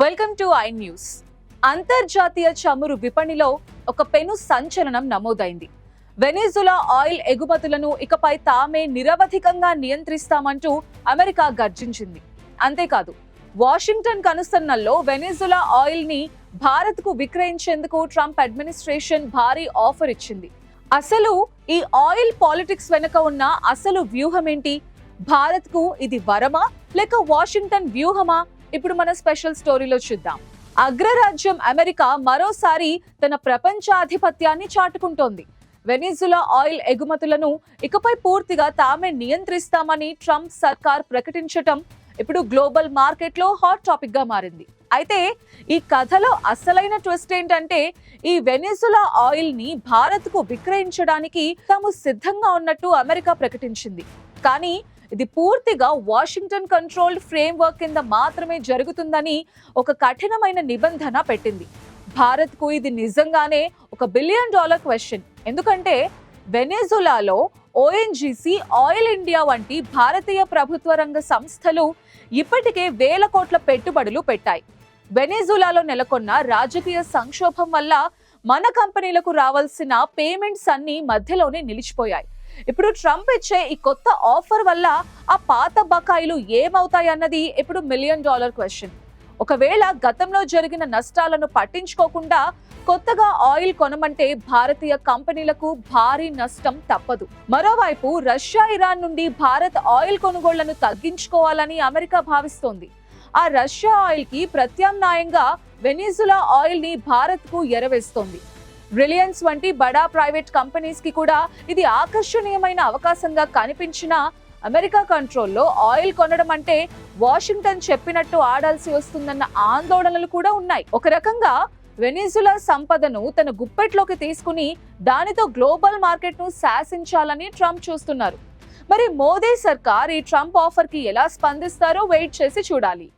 Welcome to I news. అంతర్జాతీయ చమురు విపణిలో ఒక పెను సంచలనం నమోదైంది. వెనిజులా ఆయిల్ ఎగుమతులను ఇకపై తామే నిరవధికంగా నియంత్రిస్తామంటూ అమెరికా గర్జించింది. అంతేకాదు, వాషింగ్టన్ కనుసన్నల్లో వెనిజులా ఆయిల్ ని భారత్ కు విక్రయించేందుకు ట్రంప్ అడ్మినిస్ట్రేషన్ భారీ ఆఫర్ ఇచ్చింది. అసలు ఈ ఆయిల్ పాలిటిక్స్ వెనుక ఉన్న అసలు వ్యూహం ఏంటి? భారత్ కు ఇది వరమా లేక వాషింగ్టన్ వ్యూహమా? ఇప్పుడు మన స్పెషల్ స్టోరీలో చూద్దాం. అగ్రరాజ్యం అమెరికా మరోసారి తన ప్రపంచాధిపత్యాన్ని చాటుకుంటోంది. వెనిజులా ఆయిల్ ఎగుమతులను ఇకపై పూర్తిగా తామే నియంత్రిస్తామని ట్రంప్ సర్కార్ ప్రకటించటం ఇప్పుడు గ్లోబల్ మార్కెట్లో హాట్ టాపిక్ గా మారింది. అయితే ఈ కథలో అసలైన ట్విస్ట్ ఏంటంటే, ఈ వెనిజులా ఆయిల్ ని భారత్ కు విక్రయించడానికి తాము సిద్ధంగా ఉన్నట్టు అమెరికా ప్రకటించింది. కానీ ఇది పూర్తిగా వాషింగ్టన్ కంట్రోల్డ్ ఫ్రేమ్ వర్క్ కింద మాత్రమే జరుగుతుందని ఒక కఠినమైన నిబంధన పెట్టింది. భారత్ కు ఇది నిజంగానే ఒక $1 బిలియన్ క్వశ్చన్. ఎందుకంటే వెనిజులాలో ఓఎన్జీసీ, ఆయిల్ ఇండియా వంటి భారతీయ ప్రభుత్వ రంగ సంస్థలు ఇప్పటికే వేల కోట్ల పెట్టుబడులు పెట్టాయి. వెనిజులాలో నెలకొన్న రాజకీయ సంక్షోభం వల్ల మన కంపెనీలకు రావాల్సిన పేమెంట్స్ అన్ని మధ్యలోనే నిలిచిపోయాయి. ఇప్పుడు ట్రంప్ ఇచ్చే ఈ కొత్త ఆఫర్ వల్ల ఆ పాత బకాయిలు ఏమవుతాయన్నది ఇప్పుడు $1 మిలియన్ క్వశ్చన్. ఒకవేళ గతంలో జరిగిన నష్టాలను పట్టించుకోకుండా కొత్తగా ఆయిల్ కొనమంటే భారతీయ కంపెనీలకు భారీ నష్టం తప్పదు. మరోవైపు రష్యా, ఇరాన్ నుండి భారత్ ఆయిల్ కొనుగోళ్లను తగ్గించుకోవాలని అమెరికా భావిస్తోంది. ఆ రష్యా ఆయిల్ కి ప్రత్యామ్నాయంగా వెనిజులా ఆయిల్ ని భారత్ కు ఎరవేస్తోంది. రిలయన్స్ వంటి బడా ప్రైవేట్ కంపెనీస్ కి కూడా ఇది ఆకర్షణీయమైన అవకాశంగా కనిపించినా అమెరికా కంట్రోల్లో ఆయిల్ కొనడం అంటే వాషింగ్టన్ చెప్పినట్టు ఆడాల్సి వస్తుందన్న ఆందోళనలు కూడా ఉన్నాయి. ఒక రకంగా వెనిజులా సంపదను తన గుప్పెట్లోకి తీసుకుని దానితో గ్లోబల్ మార్కెట్ ను శాసించాలని ట్రంప్ చూస్తున్నారు. మరి మోదీ సర్కార్ ఈ ట్రంప్ ఆఫర్ కి ఎలా స్పందిస్తారో వెయిట్ చేసి చూడాలి.